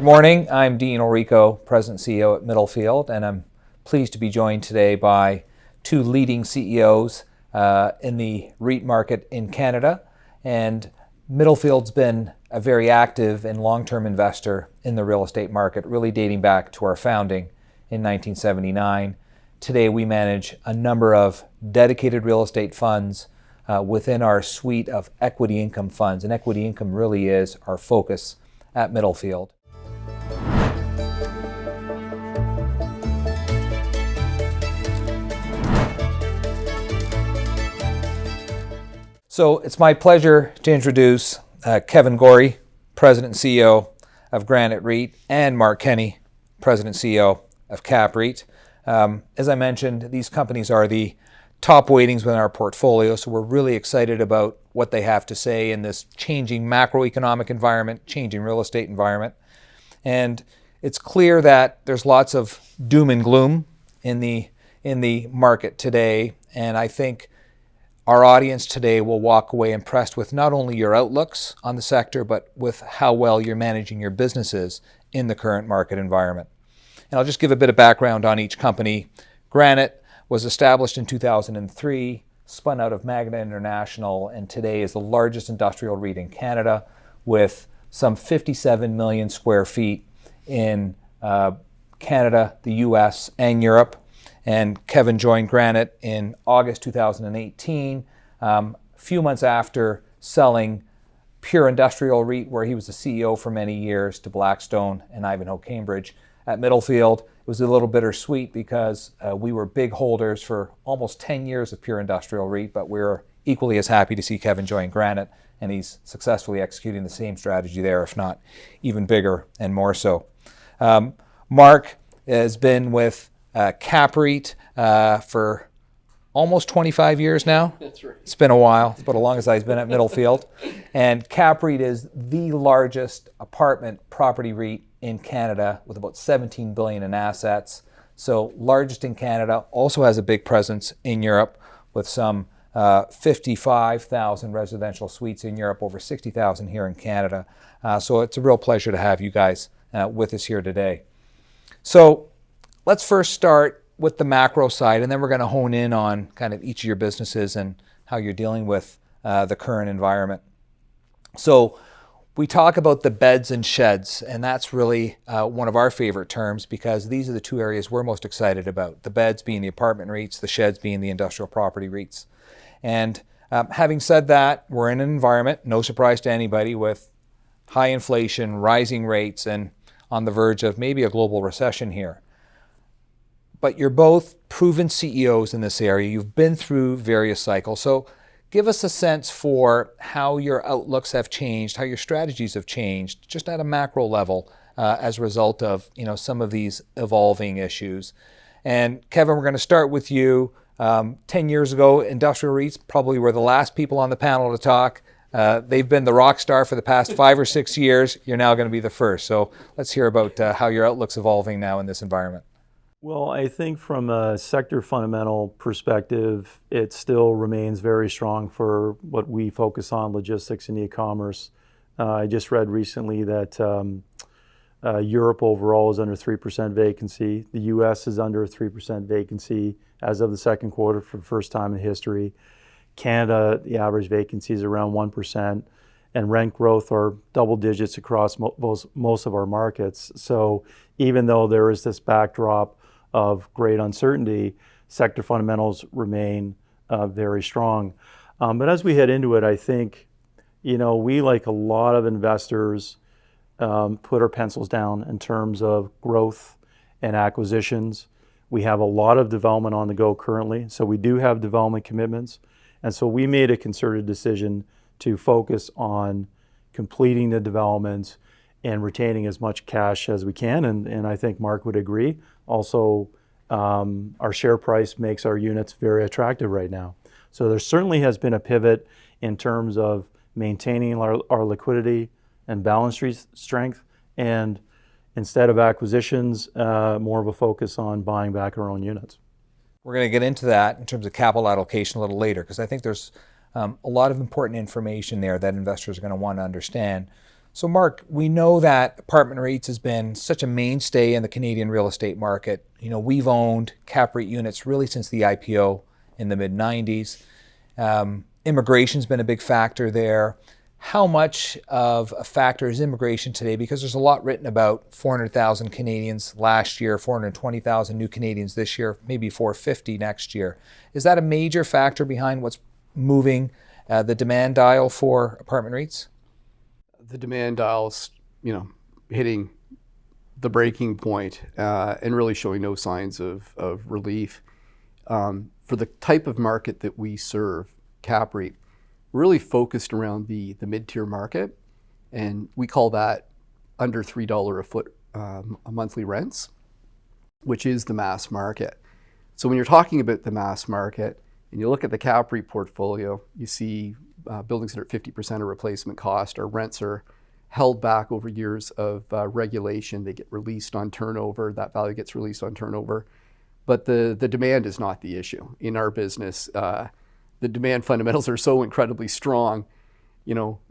morning. I'm Dean Orrico, President and CEO at Middlefield, and I'm pleased to be joined today by two leading CEOs in the REIT market in Canada. And Middlefield's been a very active and long-term investor in the real estate market, really dating back to our founding in 1979. Today we manage a number of dedicated real estate funds within our suite of equity income funds, and equity income really is our focus at Middlefield. So it's my pleasure to introduce Kevan Gorrie, President and CEO of Granite REIT, and Mark Kenney, President and CEO of CAPREIT. As I mentioned, these companies are the top weightings within our portfolio, so we're really excited about what they have to say in this changing macroeconomic environment, changing real estate environment. And it's clear that there's lots of doom and gloom in the market today, and I think our audience today will walk away impressed with not only your outlooks on the sector, but with how well you're managing your businesses in the current market environment. And I'll just give a bit of background on each company. Granite was established in 2003, spun out of Magna International, and today is the largest industrial REIT in Canada with some 57 million square feet in Canada, the US, and Europe. And Kevan joined Granite in August 2018, a few months after selling Pure Industrial REIT, where he was the CEO for many years, to Blackstone and Ivanhoe Cambridge. At Middlefield, it was a little bittersweet because we were big holders for almost 10 years of Pure Industrial REIT, but we're equally as happy to see Kevan join Granite, and he's successfully executing the same strategy there, if not even bigger and more so. Mark has been with CAPREIT for almost 25 years now. That's right. It's been a while. It's about as long as I've been at Middlefield. And CAPREIT is the largest apartment property REIT in Canada with about 17 billion in assets. So largest in Canada, also has a big presence in Europe with some 55,000 residential suites in Europe, over 60,000 here in Canada. So it's a real pleasure to have you guys with us here today. So let's first start with the macro side, and then we're going to hone in on kind of each of your businesses and how you're dealing with the current environment. So we talk about the beds and sheds, and that's really one of our favorite terms because these are the two areas we're most excited about. The beds being the apartment REITs, the sheds being the industrial property REITs. And having said that, we're in an environment, no surprise to anybody, with high inflation, rising rates, and on the verge of maybe a global recession here. But you're both proven CEOs in this area. You've been through various cycles. So give us a sense for how your outlooks have changed, how your strategies have changed, just at a macro level as a result of some of these evolving issues. And Kevan, we're going to start with you. 10 years ago, industrial REITs probably were the last people on the panel to talk. They've been the rock star for the past 5 or 6 years. You're now going to be the first. So let's hear about how your outlook's evolving now in this environment. Well, I think from a sector fundamental perspective, it still remains very strong for what we focus on, logistics and e-commerce. I just read recently that Europe overall is under 3% vacancy. The US is under 3% vacancy as of the second quarter for the first time in history. Canada, the average vacancy is around 1%, and rent growth are double digits across most of our markets. So even though there is this backdrop of great uncertainty, sector fundamentals remain very strong. But as we head into it, I think, we, like a lot of investors, put our pencils down in terms of growth and acquisitions. We have a lot of development on the go currently, so we do have development commitments. And so we made a concerted decision to focus on completing the developments and retaining as much cash as we can. And I think Mark would agree. Also, our share price makes our units very attractive right now. So there certainly has been a pivot in terms of maintaining our liquidity and balance sheet strength, and instead of acquisitions, more of a focus on buying back our own units. We're going to get into that in terms of capital allocation a little later, because I think there's a lot of important information there that investors are going to want to understand. So Mark, we know that apartment REITs has been such a mainstay in the Canadian real estate market. We've owned CAPREIT units really since the IPO in the mid-90s. Immigration's been a big factor there. How much of a factor is immigration today? Because there's a lot written about 400,000 Canadians last year, 420,000 new Canadians this year, maybe 450 next year. Is that a major factor behind what's moving the demand dial for apartment REITs? The demand dial's, hitting the breaking point and really showing no signs of relief. For the type of market that we serve, CAPREIT, we're really focused around the mid-tier market, and we call that under $3 a foot a monthly rents, which is the mass market. So when you're talking about the mass market and you look at the CAPREIT portfolio, you see buildings that are 50% of replacement cost. Our rents are held back over years of regulation. They get released on turnover. That value gets released on turnover. But the demand is not the issue. In our business, the demand fundamentals are so incredibly strong.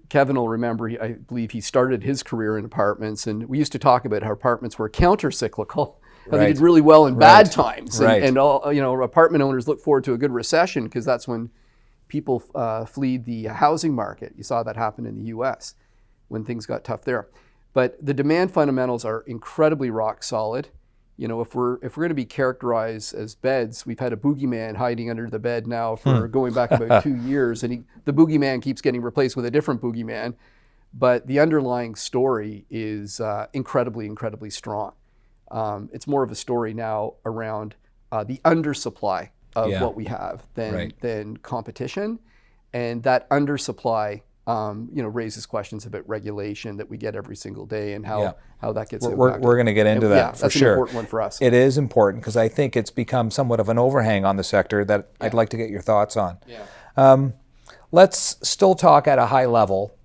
Kevan will remember, I believe he started his career in apartments, and we used to talk about how apartments were counter-cyclical. How they did really well in bad times. And all, apartment owners look forward to a good recession because that's when people flee the housing market. You saw that happen in the US when things got tough there. But the demand fundamentals are incredibly rock solid. If we're going to be characterized as beds, we've had a boogeyman hiding under the bed now for going back about 2 years, and the boogeyman keeps getting replaced with a different boogeyman. But the underlying story is incredibly, incredibly strong. It's more of a story now around the undersupply of what we have than competition, and that undersupply raises questions about regulation that we get every single day and how that gets impacted. We're going to get into that for that's sure. An important one for us. It is important because I think it's become somewhat of an overhang on the sector that I'd like to get your thoughts on. Let's still talk at a high level.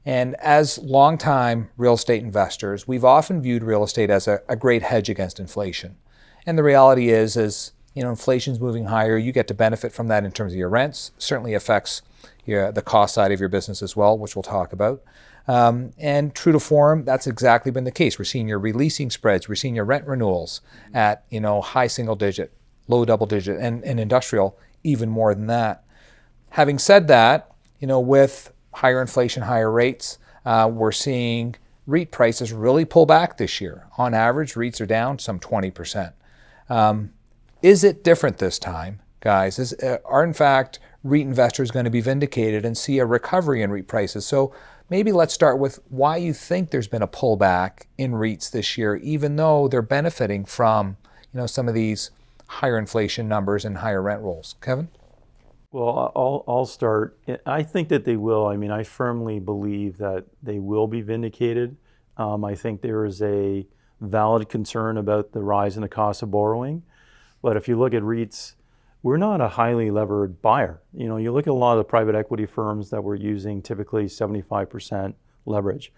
And as longtime real estate investors, we've often viewed real estate as a great hedge against inflation. And the reality is inflation's moving higher. You get to benefit from that in terms of your rents. Certainly affects the cost side of your business as well, which we'll talk about. And true to form, that's exactly been the case. We're seeing your releasing spreads. We're seeing your rent renewals at high single digit, low double digit, and industrial even more than that. Having said that, with higher inflation, higher rates, we're seeing REIT prices really pull back this year. On average, REITs are down some 20%. Is it different this time, guys? Are in fact REIT investors going to be vindicated and see a recovery in REIT prices? So maybe let's start with why you think there's been a pullback in REITs this year, even though they're benefiting from some of these higher inflation numbers and higher rent rolls. Kevan? Well, I'll start. I think that they will. I firmly believe that they will be vindicated. I think there is a valid concern about the rise in the cost of borrowing. But if you look at REITs, we're not a highly levered buyer. You look at a lot of the private equity firms that were using typically 75% leverage.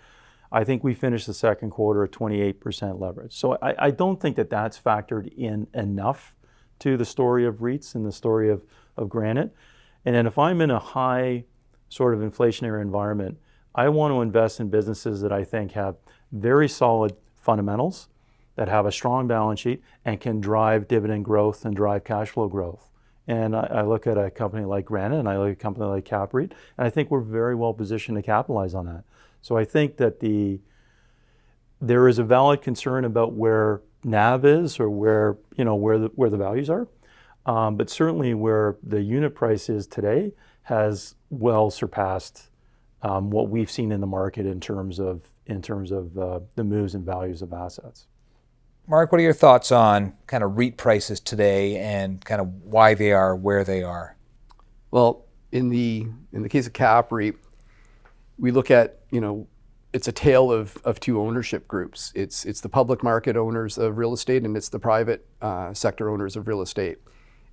I think we finished the second quarter at 28% leverage. So I don't think that that's factored in enough to the story of REITs and the story of Granite. And then if I'm in a high sort of inflationary environment, I want to invest in businesses that I think have very solid fundamentals, that have a strong balance sheet and can drive dividend growth and drive cash flow growth. And I look at a company like Granite and I look at a company like CAPREIT, and I think we're very well positioned to capitalize on that. So I think that there is a valid concern about where NAV is or where the values are. But certainly where the unit price is today has well surpassed what we've seen in the market in terms of the moves and values of assets. Mark, what are your thoughts on kind of REIT prices today and kind of why they are where they are? Well, in the case of CAPREIT, we look at, it's a tale of two ownership groups. It's the public market owners of real estate and it's the private sector owners of real estate.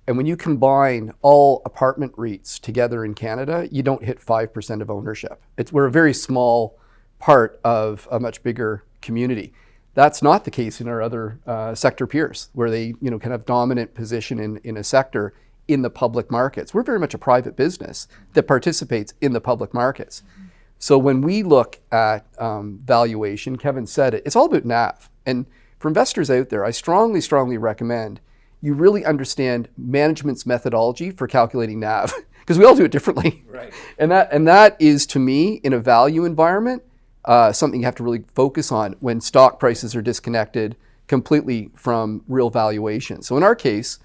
And when you combine all apartment REITs together in Canada, you don't hit 5% of ownership. We're a very small part of a much bigger community. That's not the case in our other sector peers, where they can have dominant position in a sector in the public markets. We're very much a private business that participates in the public markets. So when we look at valuation, Kevan said it, it's all about NAV. And for investors out there, I strongly, strongly recommend you really understand management's methodology for calculating NAV, because we all do it differently. Right. And that is, to me, in a value environment, something you have to really focus on when stock prices are disconnected completely from real valuation. So in our case,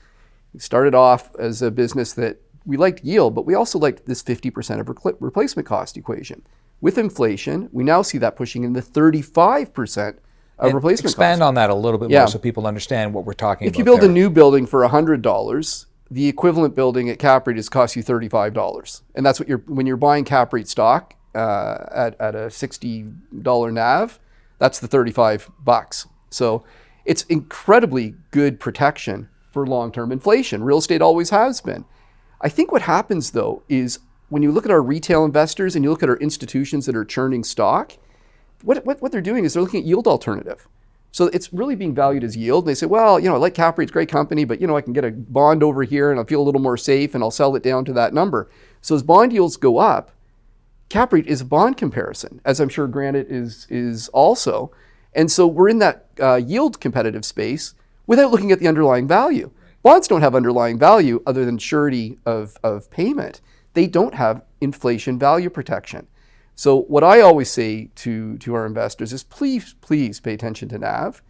we started off as a business that we liked yield, but we also liked this 50% of replacement cost equation. With inflation, we now see that pushing into 35% of replacement cost. Expand on that a little bit more so people understand what we're talking about. If you build a new building for $100, the equivalent building at CAPREIT is cost you $35. And that's what when you're buying CAPREIT stock at a $60 NAV, that's the $35. So it's incredibly good protection for long-term inflation. Real estate always has been. I think what happens though is when you look at our retail investors and you look at our institutions that are churning stock, what they're doing is they're looking at yield alternative. So it's really being valued as yield. And they say, well, I like CAPREIT, it's a great company, but I can get a bond over here and I'll feel a little more safe and I'll sell it down to that number. So as bond yields go up, CAPREIT is a bond comparison, as I'm sure Granite is also. And so we're in that yield competitive space without looking at the underlying value. Bonds don't have underlying value other than surety of payment. They don't have inflation value protection. So what I always say to our investors is please pay attention to NAV,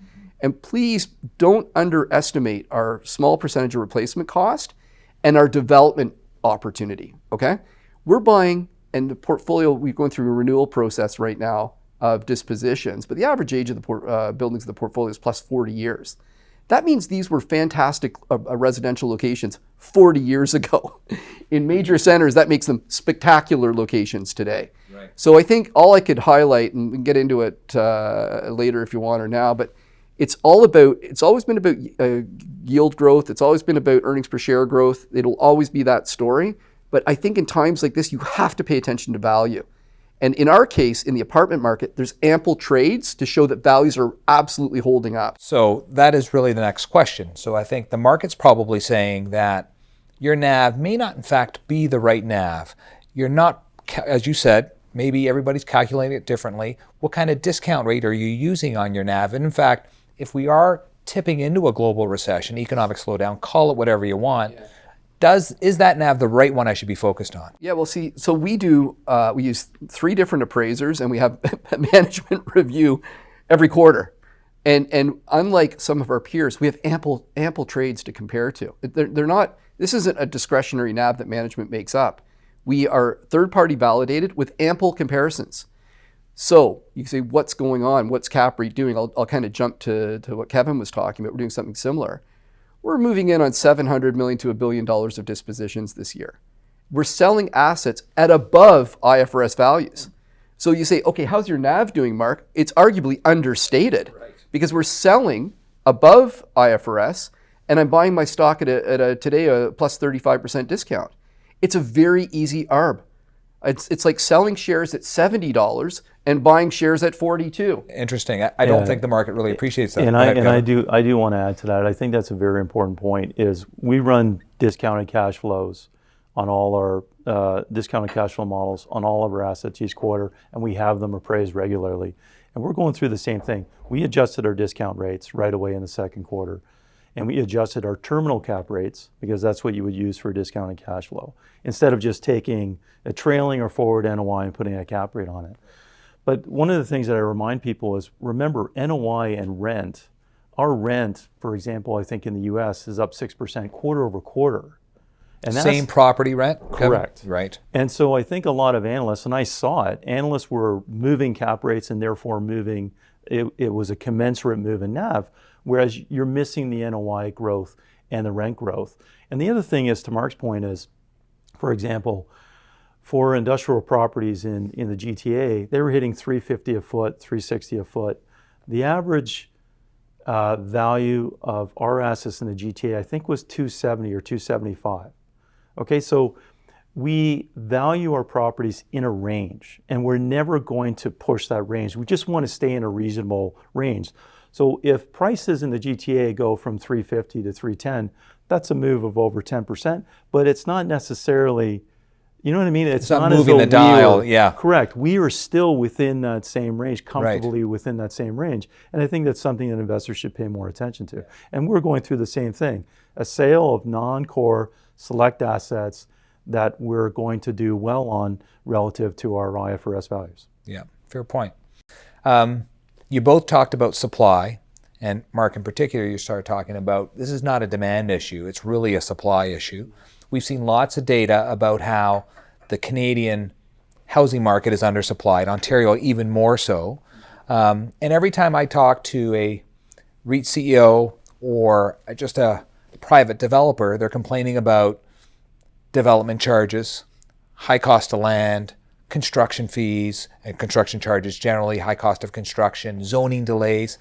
and please don't underestimate our small percentage of replacement cost and our development opportunity, okay? We're buying, and the portfolio, we're going through a renewal process right now of dispositions, but the average age of the buildings of the portfolio is plus 40 years. That means these were fantastic residential locations 40 years ago. In major centers, that makes them spectacular locations today. Right. So I think all I could highlight, and we can get into it later if you want or now, but it's always been about yield growth. It's always been about earnings per share growth. It'll always be that story. But I think in times like this, you have to pay attention to value. And in our case, in the apartment market, there's ample trades to show that values are absolutely holding up. So that is really the next question. So I think the market's probably saying that your NAV may not in fact be the right NAV. You're not, as you said, maybe everybody's calculating it differently. What kind of discount rate are you using on your NAV? And in fact, if we are tipping into a global recession, economic slowdown, call it whatever you want, is that NAV the right one I should be focused on? Yeah, well, see, so we use 3 different appraisers, and we have a management review every quarter. And unlike some of our peers, we have ample trades to compare to. This isn't a discretionary NAV that management makes up. We are third-party validated with ample comparisons. So you can say, what's going on? What's CAPREIT doing? I'll kind of jump to what Kevan was talking about. We're doing something similar. We're moving in on $700 million to $1 billion of dispositions this year. We're selling assets at above IFRS values. So you say, okay, how's your NAV doing, Mark? It's arguably understated because we're selling above IFRS and I'm buying my stock at today a plus 35% discount. It's a very easy arb. It's like selling shares at $70 and buying shares at $42. Interesting. I don't think the market really appreciates that. And I do want to add to that. I think that's a very important point. Is we run discounted cash flows on all our discounted cash flow models on all of our assets each quarter, and we have them appraised regularly. And we're going through the same thing. We adjusted our discount rates right away in the second quarter. And we adjusted our terminal cap rates because that's what you would use for discounted cash flow, instead of just taking a trailing or forward NOI and putting a cap rate on it. But one of the things that I remind people is, remember, NOI and rent. Our rent, for example, I think in the US is up 6% quarter over quarter. And same property rent? Correct. Right. And so I think a lot of analysts, and I saw it, analysts were moving cap rates and therefore moving, it was a commensurate move in NAV, whereas you're missing the NOI growth and the rent growth. And the other thing is, to Mark's point, is, for example, for industrial properties in the GTA, they were hitting $350 a foot, $360 a foot. The average value of our assets in the GTA, I think, was $270 or $275. Okay, so we value our properties in a range, and we're never going to push that range. We just want to stay in a reasonable range. So if prices in the GTA go from 350 to 310, that's a move of over 10%, but it's not necessarily, You know what I mean? It's not as moving though the dial, we are, yeah. Correct. We are still within that same range, comfortably within that same range. And I think that's something that investors should pay more attention to. And we're going through the same thing. A sale of non-core select assets that we're going to do well on relative to our IFRS values. Yeah, fair point. You both talked about supply, and Mark in particular, you started talking about this is not a demand issue, it's really a supply issue. We've seen lots of data about how the Canadian housing market is undersupplied, Ontario even more so. And every time I talk to a REIT CEO or just a private developer, they're complaining about development charges, high cost of land, construction fees and construction charges generally, high cost of construction, zoning delays.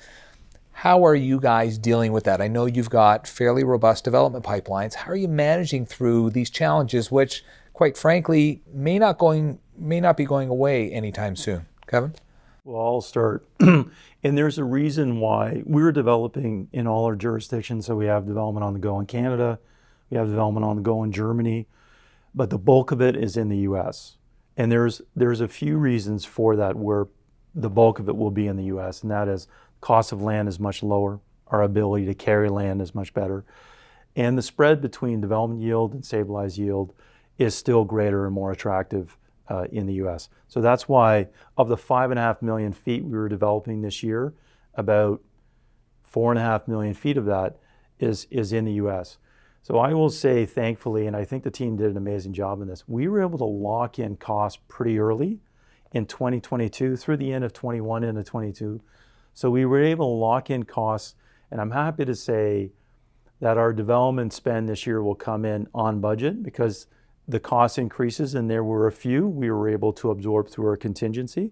How are you guys dealing with that? I know you've got fairly robust development pipelines. How are you managing through these challenges, which, quite frankly, may not be going away anytime soon? Kevan? Well, I'll start. And there's a reason why we're developing in all our jurisdictions. So we have development on the go in Canada, we have development on the go in Germany, but the bulk of it is in the US. And there's a few reasons for that where the bulk of it will be in the US, and that is cost of land is much lower, our ability to carry land is much better, and the spread between development yield and stabilized yield is still greater and more attractive in the US. So that's why of the 5.5 million feet we were developing this year, about 4.5 million feet of that is in the US. So I will say, thankfully, and I think the team did an amazing job in this, we were able to lock in costs pretty early in 2022 through the end of 21 into 22. So we were able to lock in costs, and I'm happy to say that our development spend this year will come in on budget because the cost increases, and there were a few we were able to absorb through our contingency,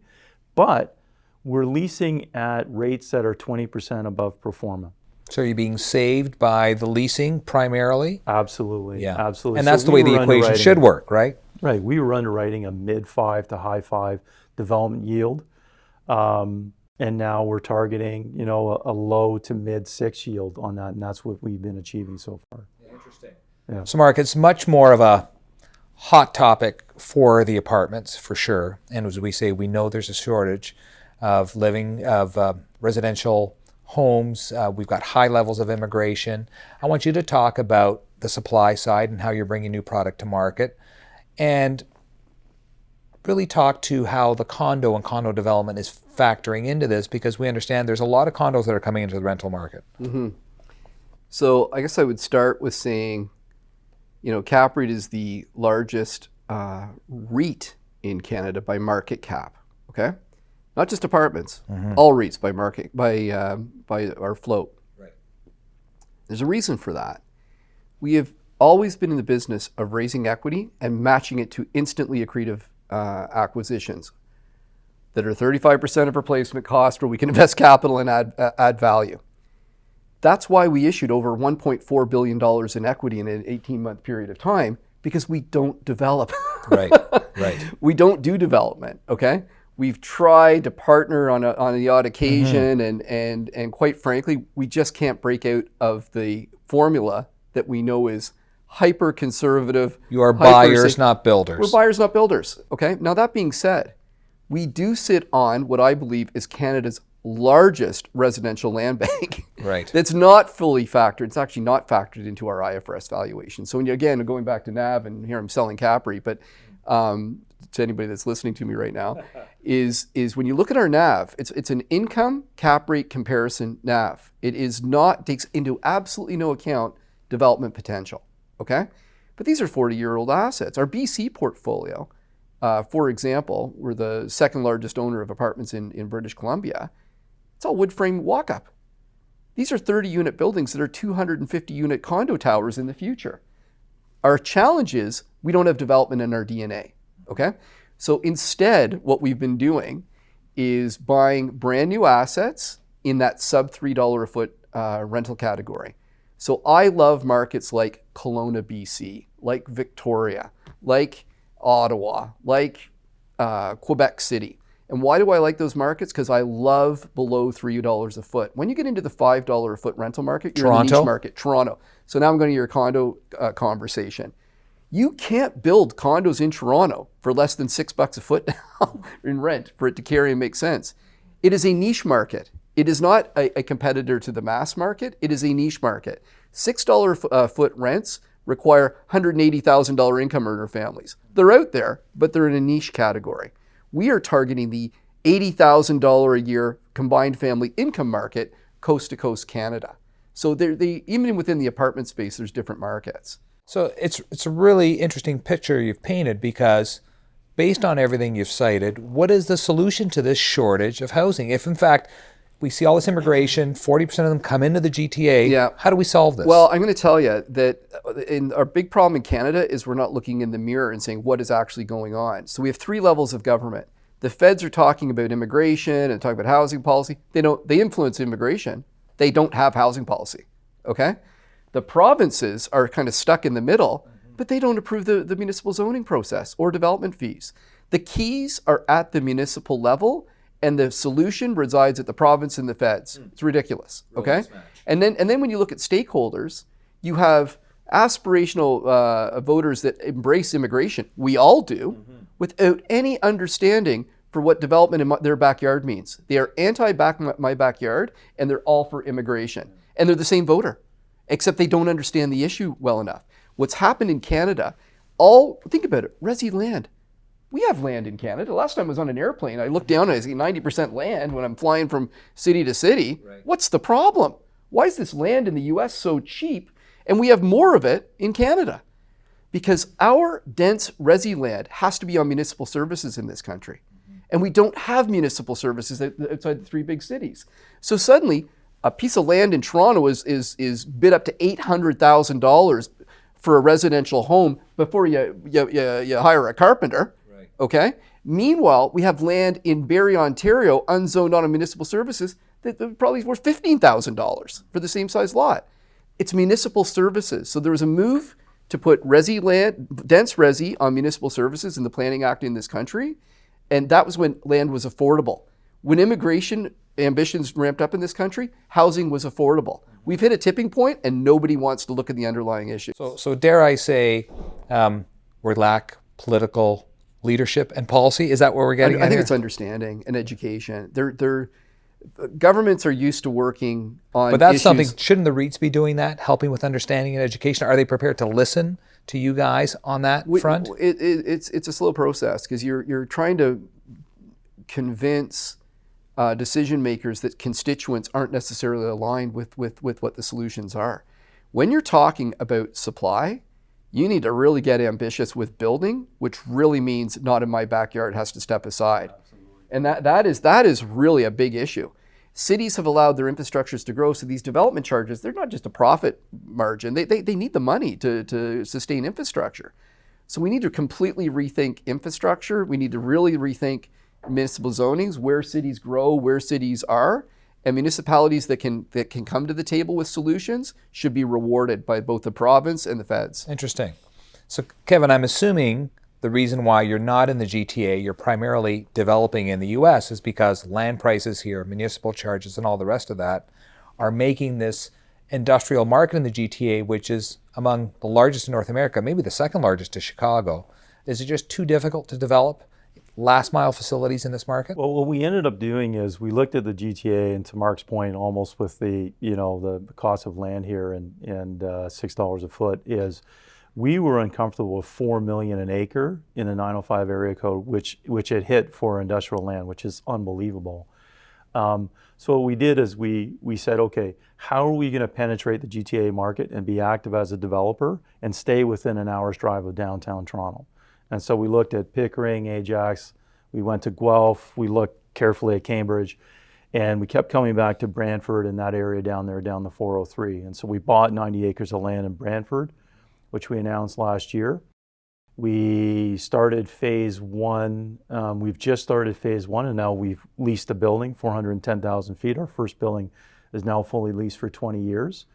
but we're leasing at rates that are 20% above pro forma. So you're being saved by the leasing primarily? Absolutely, Yeah. absolutely. And that's So the way the equation should work, right? Right, we were underwriting a mid-5 to high-5 development yield. And now we're targeting, a low to mid-6 yield on that, and that's what we've been achieving so far. Yeah, interesting. Yeah. So Mark, it's much more of a hot topic for the apartments, for sure. And as we say, we know there's a shortage of residential homes. We've got high levels of immigration. I want you to talk about the supply side and how you're bringing new product to market, and really talk to how the condo and condo development is factoring into this, because we understand there's a lot of condos that are coming into the rental market. Mm-hmm. So I guess I would start with saying, CAPREIT is the largest REIT in Canada by market cap. Okay, not just apartments, all REITs by our float. Right. There's a reason for that. We have always been in the business of raising equity and matching it to instantly accretive acquisitions that are 35% of replacement cost, where we can invest capital and add value. That's why we issued over $1.4 billion in equity in an 18-month period of time, because we don't develop. Right. We don't do development, okay? We've tried to partner on the odd occasion, and quite frankly, we just can't break out of the formula that we know is hyper conservative. You are buyers, not builders. We're buyers, not builders. Okay. Now, that being said, we do sit on what I believe is Canada's largest residential land bank. Right. That's not fully factored. It's actually not factored into our IFRS valuation. So again, going back to NAV, and here I'm selling CAPREIT, but to anybody that's listening to me right now, is when you look at our NAV, it's an income cap rate comparison NAV. It is not, takes into absolutely no account development potential. Okay, but these are 40-year-old assets. Our BC portfolio, for example, we're the second largest owner of apartments in British Columbia. It's all wood frame walk-up. These are 30-unit buildings that are 250-unit condo towers in the future. Our challenge is we don't have development in our DNA. Okay, so instead, what we've been doing is buying brand new assets in that sub $3 a foot rental category. So I love markets like Kelowna, BC, like Victoria, like Ottawa, like Quebec City. And why do I like those markets? Because I love below $3 a foot. When you get into the $5 a foot rental market, you're in the niche market. Toronto. So now I'm going to your condo conversation. You can't build condos in Toronto for less than $6 a foot now in rent for it to carry and make sense. It is a niche market. It is not a competitor to the mass market. It is a niche market. $6 a foot rents require $180,000 income earner families. They're out there, but they're in a niche category. We are targeting the $80,000 a year combined family income market, coast to coast Canada. So even within the apartment space, there's different markets. So it's a really interesting picture you've painted, because based on everything you've cited, what is the solution to this shortage of housing? If in fact we see all this immigration, 40% of them come into the GTA, how do we solve this? Well, I'm going to tell you that our big problem in Canada is we're not looking in the mirror and saying what is actually going on. So we have 3 levels of government. The feds are talking about immigration and talking about housing policy. They influence immigration. They don't have housing policy, okay? The provinces are kind of stuck in the middle, but they don't approve the municipal zoning process or development fees. The keys are at the municipal level, and the solution resides at the province and the feds. It's ridiculous, okay? And then when you look at stakeholders, you have aspirational voters that embrace immigration. We all do, without any understanding for what development in their backyard means. They are my backyard, and they're all for immigration. And they're the same voter, except they don't understand the issue well enough. What's happened in Canada, think about it, resi land. We have land in Canada. Last time I was on an airplane, I looked down and I see 90% land when I'm flying from city to city. Right. What's the problem? Why is this land in the US so cheap and we have more of it in Canada? Because our dense resi land has to be on municipal services in this country. And we don't have municipal services outside the 3 big cities. So suddenly, a piece of land in Toronto is bid up to $800,000 for a residential home before you hire a carpenter, right. Okay? Meanwhile, we have land in Barrie, Ontario, unzoned on a municipal services that probably is worth $15,000 for the same size lot. It's municipal services. So there was a move to put resi land, dense resi on municipal services in the Planning Act in this country, and that was when land was affordable. When immigration ambitions ramped up in this country, housing was affordable. We've hit a tipping point and nobody wants to look at the underlying issues. So dare I say, we lack political leadership and policy? Is that where we're getting at? I think it's understanding and education. Governments are used to working on But that's issues. something, shouldn't the REITs be doing that, helping with understanding and education? Are they prepared to listen to you guys on that front? It's a slow process because you're trying to convince decision makers that constituents aren't necessarily aligned with what the solutions are. When you're talking about supply, you need to really get ambitious with building, which really means not in my backyard, has to step aside. Absolutely. And that is really a big issue. Cities have allowed their infrastructures to grow, so these development charges, they're not just a profit margin. They need the money to sustain infrastructure. So we need to completely rethink infrastructure. We need to really rethink municipal zonings, where cities grow, where cities are, and municipalities that can come to the table with solutions should be rewarded by both the province and the feds. Interesting. So Kevan, I'm assuming the reason why you're not in the GTA, you're primarily developing in the US, is because land prices here, municipal charges and all the rest of that are making this industrial market in the GTA, which is among the largest in North America, maybe the second largest to Chicago. Is it just too difficult to develop last mile facilities in this market? Well, what we ended up doing is we looked at the GTA, and to Mark's point, almost with the cost of land here and $6 a foot, is we were uncomfortable with $4 million an acre in a 905 area code, which it hit for industrial land, which is unbelievable. So what we did is we said, okay, how are we going to penetrate the GTA market and be active as a developer and stay within an hour's drive of downtown Toronto? And so we looked at Pickering, Ajax, we went to Guelph, we looked carefully at Cambridge, and we kept coming back to Brantford and that area down there, down the 403. And so we bought 90 acres of land in Brantford, which we announced last year. We started phase 1. We've just started phase 1, and now we've leased a building, 410,000 feet. Our first building is now fully leased for 20 years.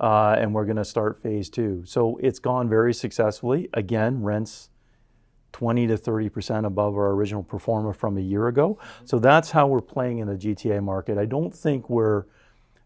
And we're going to start phase 2. So it's gone very successfully. Again, rents 20 to 30% above our original pro forma from a year ago. So that's how we're playing in the GTA market. I don't think we're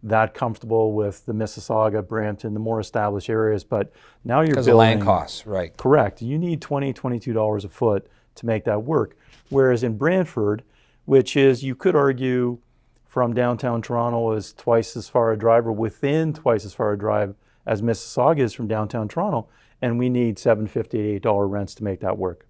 that comfortable with the Mississauga, Brampton, the more established areas, but now you're Because of building... land costs, right. Correct. You need $20, $22 a foot to make that work. Whereas in Brantford, which is, you could argue, from downtown Toronto is twice as far a drive, or within twice as far a drive as Mississauga is from downtown Toronto, and we need $7.50, $8 rents to make that work.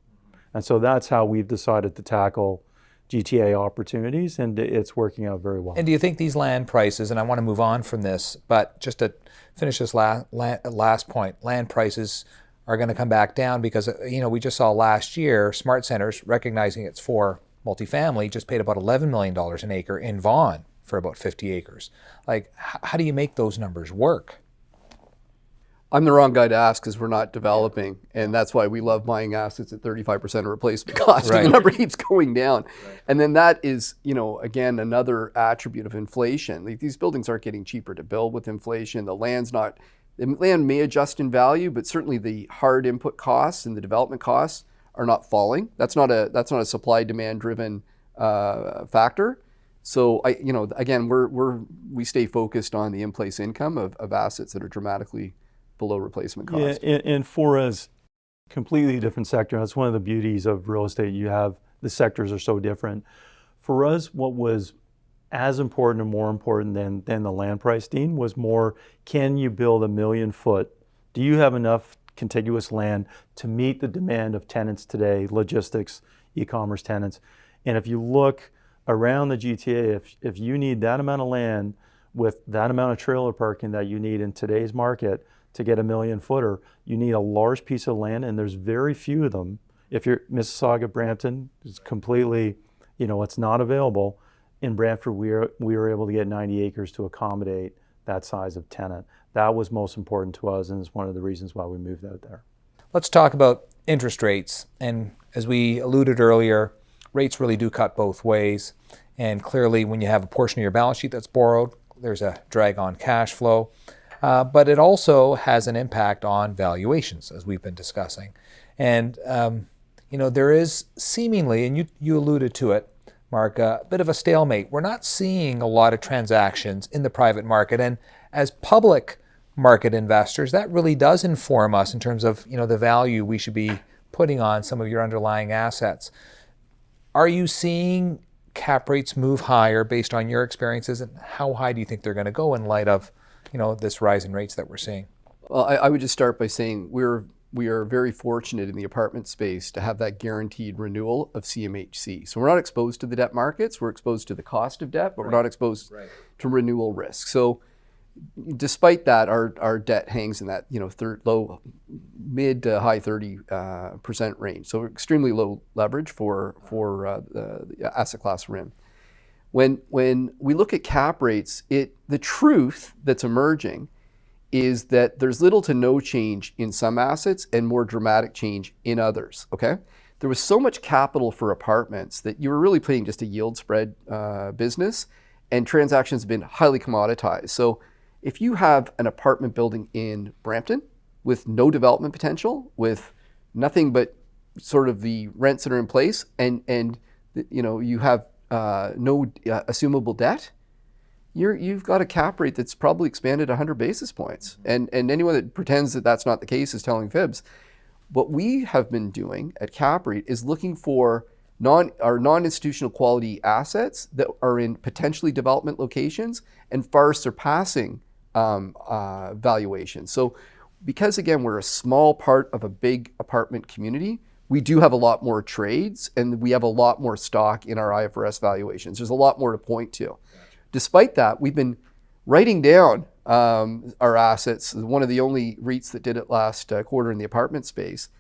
And so that's how we've decided to tackle GTA opportunities, and it's working out very well. And do you think these land prices, and I want to move on from this, but just to finish this last point, land prices are going to come back down because, we just saw last year, Smart Centers, recognizing it's for multifamily, just paid about $11 million an acre in Vaughan for about 50 acres. Like, how do you make those numbers work? I'm the wrong guy to ask because we're not developing, and that's why we love buying assets at 35% of replacement cost. Right. And the number keeps going down. Right. And then that is, again, another attribute of inflation. Like, these buildings aren't getting cheaper to build with inflation. The land may adjust in value, but certainly the hard input costs and the development costs are not falling. That's not a supply-demand driven factor. So again, we stay focused on the in-place income of assets that are dramatically below replacement cost. Yeah, and for us, completely different sector. That's one of the beauties of real estate. The sectors are so different. For us, what was as important and more important than the land price, Dean, was more, can you build 1 million foot? Do you have enough contiguous land to meet the demand of tenants today, logistics, e-commerce tenants? And if you look around the GTA, if you need that amount of land with that amount of trailer parking that you need in today's market to get 1 million footer, you need a large piece of land, and there's very few of them. If you're Mississauga, Brampton, it's completely, it's not available. In Brantford, we were able to get 90 acres to accommodate that size of tenant. That was most important to us, and it's one of the reasons why we moved out there. Let's talk about interest rates. And as we alluded earlier, rates really do cut both ways. And clearly, when you have a portion of your balance sheet that's borrowed, there's a drag on cash flow. But it also has an impact on valuations, as we've been discussing. And, there is seemingly, and you alluded to it, Mark, a bit of a stalemate. We're not seeing a lot of transactions in the private market. And as public market investors, that really does inform us in terms of, the value we should be putting on some of your underlying assets. Are you seeing cap rates move higher based on your experiences? And how high do you think they're going to go in light of this rise in rates that we're seeing? Well, I would just start by saying we are very fortunate in the apartment space to have that guaranteed renewal of CMHC. So we're not exposed to the debt markets, we're exposed to the cost of debt, but we're not exposed to renewal risk. So despite that, our debt hangs in that mid to high 30% range. So extremely low leverage for the asset class we're in. When we look at cap rates, the truth that's emerging is that there's little to no change in some assets and more dramatic change in others, okay? There was so much capital for apartments that you were really playing just a yield spread business, and transactions have been highly commoditized. So if you have an apartment building in Brampton with no development potential, with nothing but sort of the rents that are in place, and you have no assumable debt, you've got a cap rate that's probably expanded 100 basis points. And anyone that pretends that that's not the case is telling fibs. What we have been doing at CAPREIT is looking for our non-institutional quality assets that are in potentially development locations and far surpassing valuation. So because, again, we're a small part of a big apartment community, we do have a lot more trades and we have a lot more stock in our IFRS valuations. There's a lot more to point to. Despite that, we've been writing down our assets, one of the only REITs that did it last quarter in the apartment space,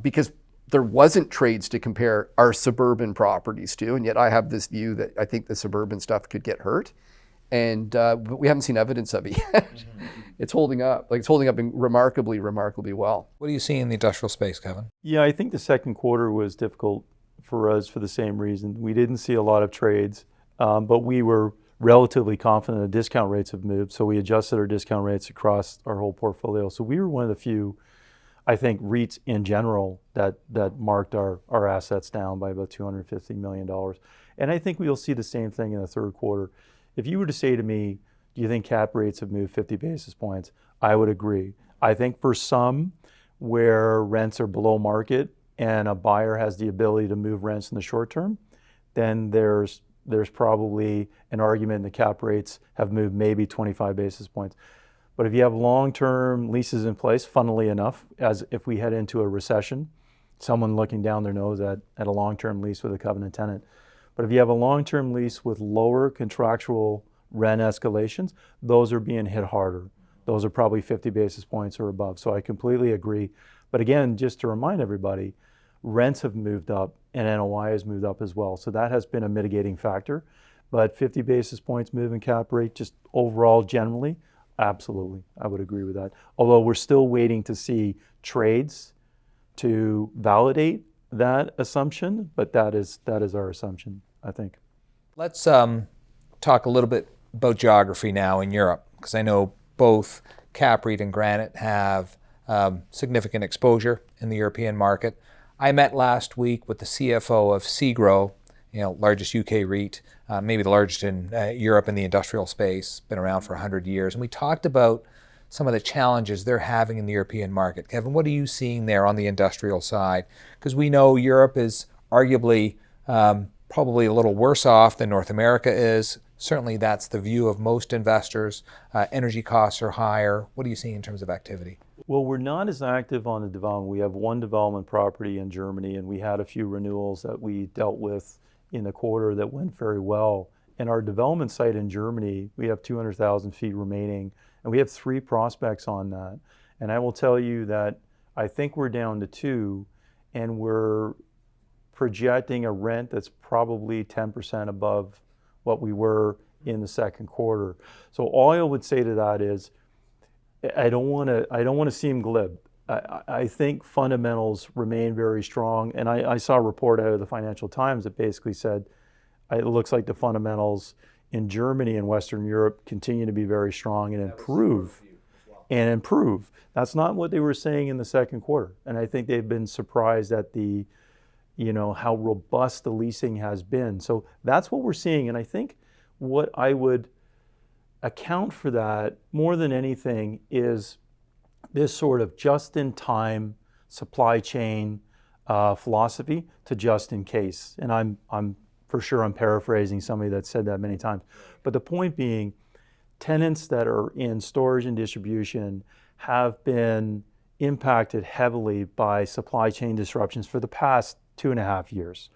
because there wasn't trades to compare our suburban properties to, and yet I have this view that I think the suburban stuff could get hurt, and but we haven't seen evidence of it yet. It's holding up. It's holding up remarkably well. What do you see in the industrial space, Kevan? Yeah, I think the second quarter was difficult for us for the same reason. We didn't see a lot of trades, but we were relatively confident the discount rates have moved, so we adjusted our discount rates across our whole portfolio. So we were one of the few, I think, REITs in general that marked our assets down by about $250 million. And I think we'll see the same thing in the third quarter. If you were to say to me, Do you think cap rates have moved 50 basis points? I would agree. I think for some where rents are below market and a buyer has the ability to move rents in the short term, then there's probably an argument the cap rates have moved maybe 25 basis points. But if you have long-term leases in place, funnily enough, as if we head into a recession, someone looking down their nose at a long-term lease with a covenant tenant. But if you have a long-term lease with lower contractual rent escalations, those are being hit harder. Those are probably 50 basis points or above. So I completely agree. But again, just to remind everybody, rents have moved up and NOI has moved up as well. So that has been a mitigating factor. But 50 basis points move in cap rate, just overall generally, absolutely, I would agree with that. Although we're still waiting to see trades to validate that assumption, but that is our assumption, I think. Let's talk a little bit about geography now in Europe, because I know both CAPREIT and Granite have significant exposure in the European market. I met last week with the CFO of CGRO, largest UK REIT, maybe the largest in Europe in the industrial space, been around for 100 years. And we talked about some of the challenges they're having in the European market. Kevan, what are you seeing there on the industrial side? Because we know Europe is arguably probably a little worse off than North America is. Certainly that's the view of most investors. Energy costs are higher. What are you seeing in terms of activity? Well, we're not as active on the development. We have one development property in Germany, and we had a few renewals that we dealt with in the quarter that went very well. And our development site in Germany, we have 200,000 feet remaining, and we have 3 prospects on that. And I will tell you that I think we're down to 2, and we're projecting a rent that's probably 10% above what we were in the second quarter. So all I would say to that is, I don't want to seem glib. I think fundamentals remain very strong, and I saw a report out of the Financial Times that basically said it looks like the fundamentals in Germany and Western Europe continue to be very strong and improve. And improve. That's not what they were saying in the second quarter, and I think they've been surprised at how robust the leasing has been. So that's what we're seeing, and I think what I would account for that more than anything is this sort of just-in-time supply chain philosophy to just in case. And I'm for sure I'm paraphrasing somebody that said that many times. But the point being, tenants that are in storage and distribution have been impacted heavily by supply chain disruptions for the past 2.5 years.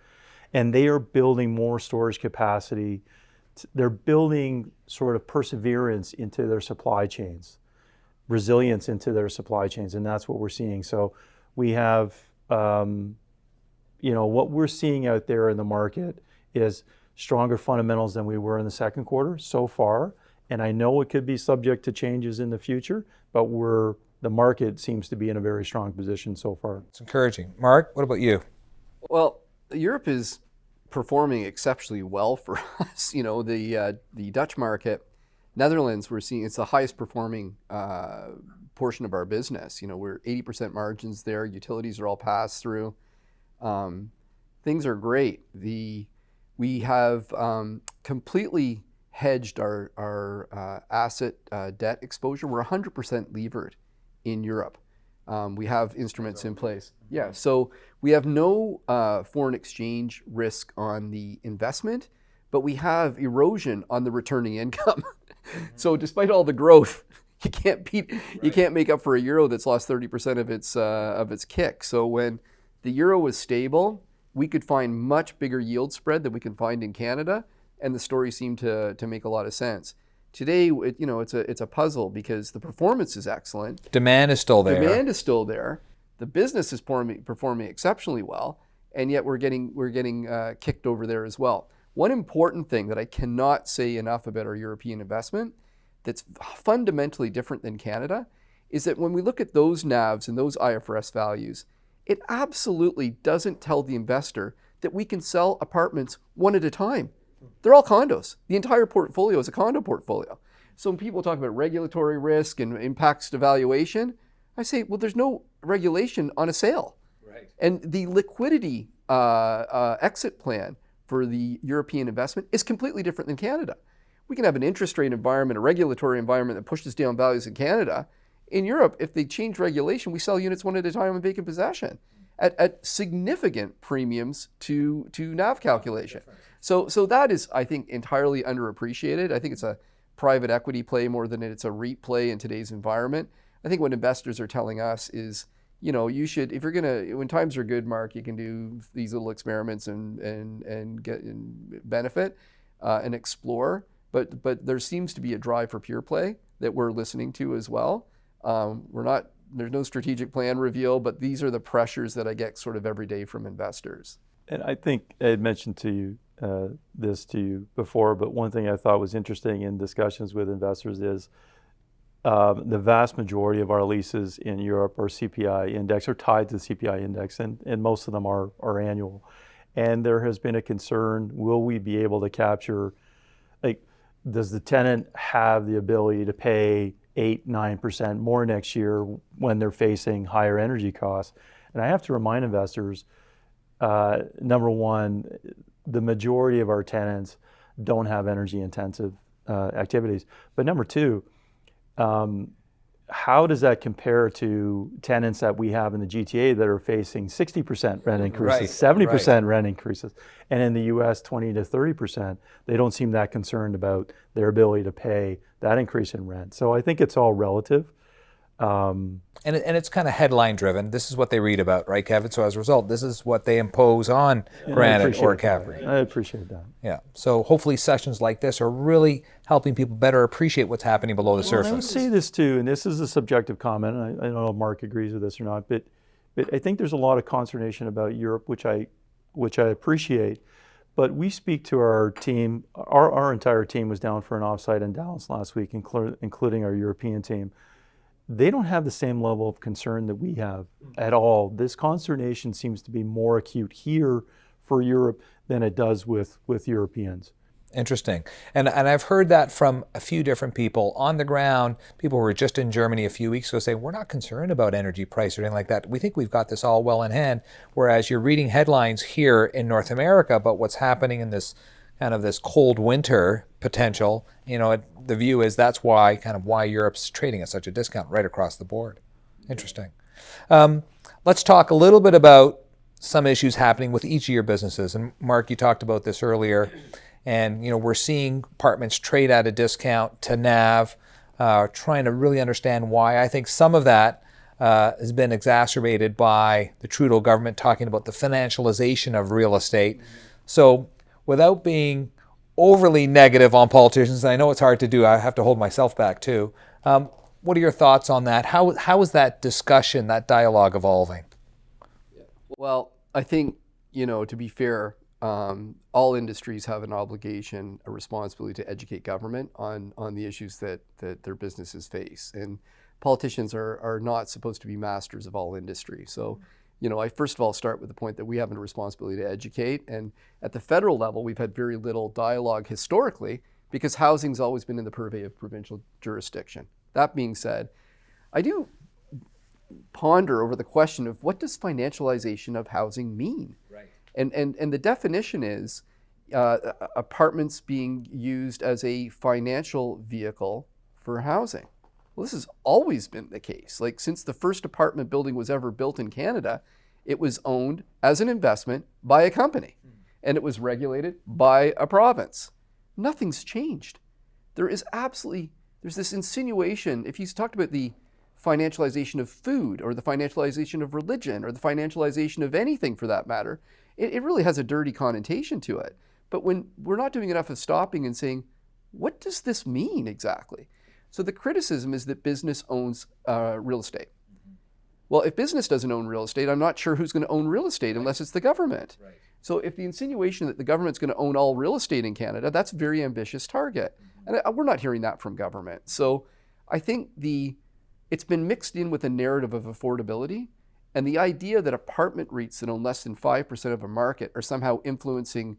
And they are building more storage capacity. They're building sort of perseverance into their supply chains, resilience into their supply chains, and that's what we're seeing. So we have, what we're seeing out there in the market is stronger fundamentals than we were in the second quarter so far. And I know it could be subject to changes in the future, but the market seems to be in a very strong position so far. It's encouraging. Mark, what about you? Well, Europe is performing exceptionally well for us. The Dutch market, Netherlands, we're seeing it's the highest performing portion of our business. We're 80% margins there. Utilities are all passed through. Things are great. We have completely hedged our asset debt exposure. We're 100% levered in Europe. We have instruments in place. Yeah, so we have no foreign exchange risk on the investment, but we have erosion on the returning income. So despite all the growth, you can't make up for a euro that's lost 30% of its kick. So when the euro is stable, we could find much bigger yield spread than we can find in Canada, and the story seemed to make a lot of sense. Today, it's a puzzle because the performance is excellent. Demand is still there. Demand is still there. The business is performing exceptionally well, and yet we're getting kicked over there as well. One important thing that I cannot say enough about our European investment that's fundamentally different than Canada is that when we look at those NAVs and those IFRS values, it absolutely doesn't tell the investor that we can sell apartments one at a time. They're all condos. The entire portfolio is a condo portfolio. So when people talk about regulatory risk and impacts to valuation, I say, well, there's no regulation on a sale. Right. And the liquidity exit plan for the European investment is completely different than Canada. we can have an interest rate environment, a regulatory environment that pushes down values in Canada. In Europe, if they change regulation, we sell units one at a time in vacant possession at significant premiums to NAV calculation. So that is, I think, entirely underappreciated. I think it's a private equity play more than it's a REIT play in today's environment. I think what investors are telling us is, you should, if you're when times are good, Mark, you can do these little experiments and get benefit and explore. But there seems to be a drive for pure play that we're listening to as well. There's no strategic plan reveal, but these are the pressures that I get sort of every day from investors. And I think I had mentioned to you this to you before, but one thing I thought was interesting in discussions with investors is the vast majority of our leases in Europe are CPI index or tied to the CPI index, and most of them are annual. And there has been a concern, will we be able to capture, does the tenant have the ability to pay 8-9% more next year when they're facing higher energy costs? And I have to remind investors, number one, the majority of our tenants don't have energy intensive activities. But number two, how does that compare to tenants that we have in the GTA that are facing 60% rent increases, 70% rent increases, and in the US 20 to 30%? They don't seem that concerned about their ability to pay that increase in rent. So I think it's all relative. And it's kind of headline driven. This is what they read about, right, Kevan? So as a result, this is what they impose on Granite or CAPREIT. I appreciate that. Yeah. So hopefully sessions like this are really helping people better appreciate what's happening below the surface. I would say this too, and this is a subjective comment. I don't know if Mark agrees with this or not, but I think there's a lot of consternation about Europe, which I appreciate. But we speak to our team. Our entire team was down for an offsite in Dallas last week, including our European team. They don't have the same level of concern that we have at all. This consternation seems to be more acute here for Europe than it does with Europeans. Interesting. And I've heard that from a few different people on the ground. People who were just in Germany a few weeks ago saying, we're not concerned about energy price or anything like that. We think we've got this all well in hand. Whereas you're reading headlines here in North America about what's happening in this kind of this cold winter potential. The view is that's why Europe's trading at such a discount right across the board. Interesting. Let's talk a little bit about some issues happening with each of your businesses. And Mark, you talked about this earlier. And we're seeing apartments trade at a discount to NAV, trying to really understand why. I think some of that has been exacerbated by the Trudeau government talking about the financialisation of real estate. So without being overly negative on politicians, and I know it's hard to do, I have to hold myself back too. What are your thoughts on that? How is that discussion, that dialogue evolving? Well, I think, to be fair, all industries have an obligation, a responsibility to educate government on the issues that their businesses face. And politicians are not supposed to be masters of all industry. So, I first of all start with the point that we have a responsibility to educate. And at the federal level, we've had very little dialogue historically because housing's always been in the purvey of provincial jurisdiction. That being said, I do ponder over the question of what does financialization of housing mean? Right. And the definition is apartments being used as a financial vehicle for housing. Well, this has always been the case. Like since the first apartment building was ever built in Canada, it was owned as an investment by a company and it was regulated by a province. Nothing's changed. There's this insinuation, if you talked about the financialization of food or the financialization of religion or the financialization of anything for that matter, it really has a dirty connotation to it. But when we're not doing enough of stopping and saying, what does this mean exactly? So the criticism is that business owns real estate. Well, if business doesn't own real estate, I'm not sure who's going to own real estate unless it's the government. Right. So if the insinuation that the government's going to own all real estate in Canada, that's a very ambitious target. And we're not hearing that from government. So I think it's been mixed in with a narrative of affordability and the idea that apartment REITs that own less than 5% of a market are somehow influencing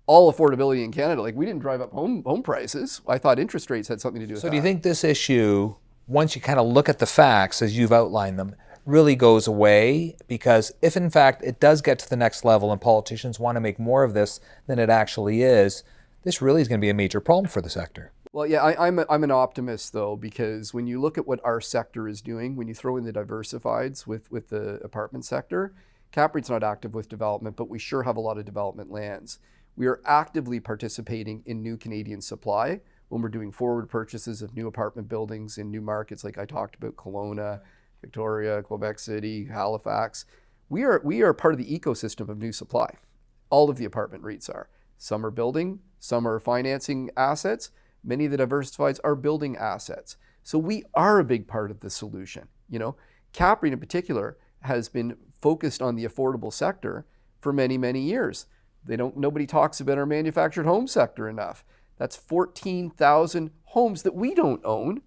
all affordability in Canada. Like we didn't drive up home prices. I thought interest rates had something to do with that. So do you think this issue, once you kind of look at the facts as you've outlined them, really goes away? Because if in fact it does get to the next level and politicians want to make more of this than it actually is, this really is going to be a major problem for the sector. Well, yeah, I'm an optimist though, because when you look at what our sector is doing, when you throw in the diversifieds with the apartment sector, CAPREIT's not active with development, but we sure have a lot of development lands. We are actively participating in new Canadian supply when we're doing forward purchases of new apartment buildings in new markets like I talked about, Kelowna, Victoria, Quebec City, Halifax. We are part of the ecosystem of new supply. All of the apartment REITs are. Some are building, some are financing assets. Many of the diversifieds are building assets. So we are a big part of the solution. You know, CAPREIT in particular has been focused on the affordable sector for many, many years. Nobody talks about our manufactured home sector enough. That's 14,000 homes that we don't own.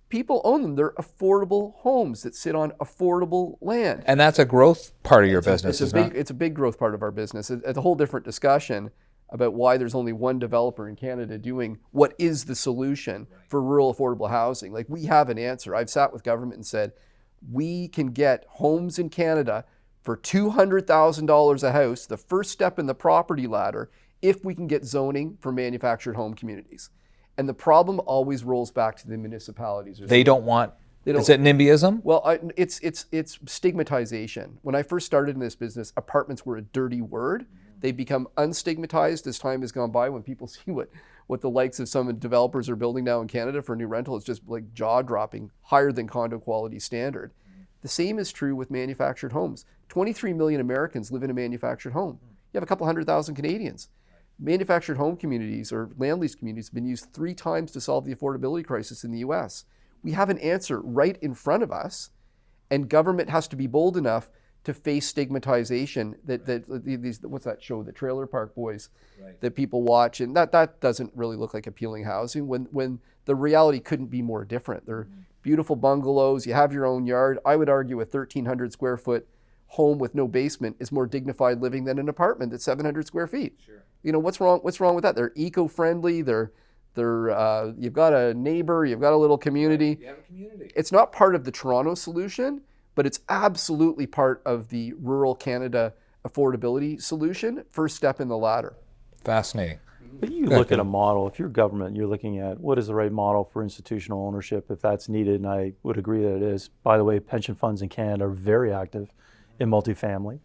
People own them. They're affordable homes that sit on affordable land. And that's a growth part of your business, It's a big growth part of our business. It's a whole different discussion about why there's only one developer in Canada doing what is the solution for rural affordable housing. Like, we have an answer. I've sat with government and said, we can get homes in Canada for $200,000 a house, the first step in the property ladder, if we can get zoning for manufactured home communities. And the problem always rolls back to the municipalities. They don't want, is it NIMBYism? Well, it's stigmatization. When I first started in this business, apartments were a dirty word. They've become unstigmatized as time has gone by. When people see what the likes of some developers are building now in Canada for new rental, it's just like jaw-dropping, higher than condo quality standard. The same is true with manufactured homes. 23 million Americans live in a manufactured home. You have a couple 100,000 Canadians. Manufactured home communities or land lease communities have been used 3 times to solve the affordability crisis in the US. We have an answer right in front of us, and government has to be bold enough to face stigmatization that these, what's that show, the Trailer Park Boys, that people watch, and that doesn't really look like appealing housing when the reality couldn't be more different. They're beautiful bungalows, you have your own yard. I would argue a 1,300 square foot home with no basement is more dignified living than an apartment that's 700 square feet. Sure. You know, what's wrong with that? They're eco-friendly, they're you've got a neighbor, you've got a little community. You have a community. It's not part of the Toronto solution, but it's absolutely part of the rural Canada affordability solution, first step in the ladder. Fascinating. But you look at a model, if you're government, you're looking at what is the right model for institutional ownership, if that's needed, and I would agree that it is. By the way, pension funds in Canada are very active in multifamily.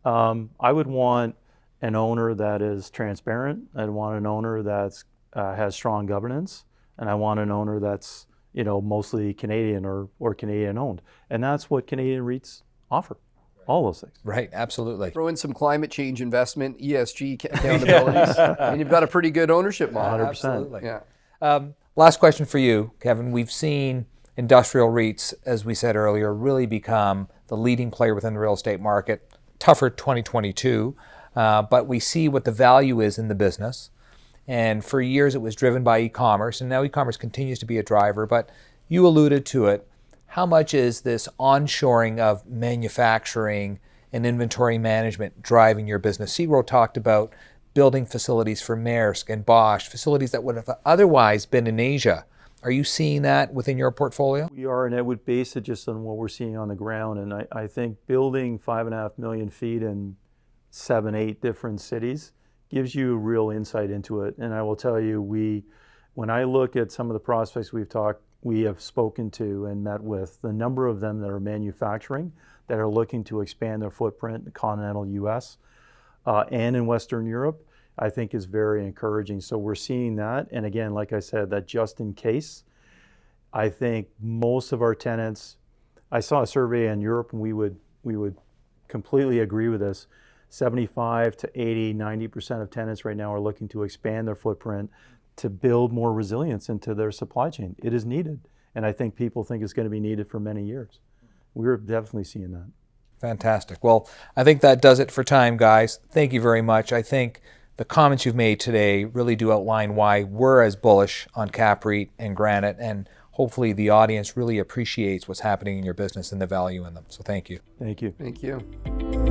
I would want an owner that is transparent. I'd want an owner that has strong governance, and I want an owner that's mostly Canadian or Canadian owned. And that's what Canadian REITs offer, all those things. Right, absolutely. Throw in some climate change investment, ESG accountabilities, and you've got a pretty good ownership model. 100%. Absolutely. Yeah. Last question for you, Kevan. We've seen industrial REITs, as we said earlier, really become the leading player within the real estate market. Tougher 2022, but we see what the value is in the business. And for years it was driven by e-commerce, and now e-commerce continues to be a driver, but you alluded to it. How much is this onshoring of manufacturing and inventory management driving your business? SeaGrow talked about building facilities for Maersk and Bosch, facilities that would have otherwise been in Asia. Are you seeing that within your portfolio? We are, and I would base it just on what we're seeing on the ground. And I think building 5.5 million feet in 7-8 different cities gives you real insight into it. And I will tell you, when I look at some of the prospects we have spoken to and met with, the number of them that are manufacturing, that are looking to expand their footprint in the continental US and in Western Europe, I think is very encouraging. So we're seeing that. And again, like I said, that just in case, I think most of our tenants, I saw a survey in Europe and we would completely agree with this. 75 to 80, 90% of tenants right now are looking to expand their footprint to build more resilience into their supply chain. It is needed. And I think people think it's going to be needed for many years. We're definitely seeing that. Fantastic. Well, I think that does it for time, guys. Thank you very much. I think the comments you've made today really do outline why we're as bullish on CAPREIT and Granite, and hopefully the audience really appreciates what's happening in your business and the value in them. So thank you. Thank you. Thank you.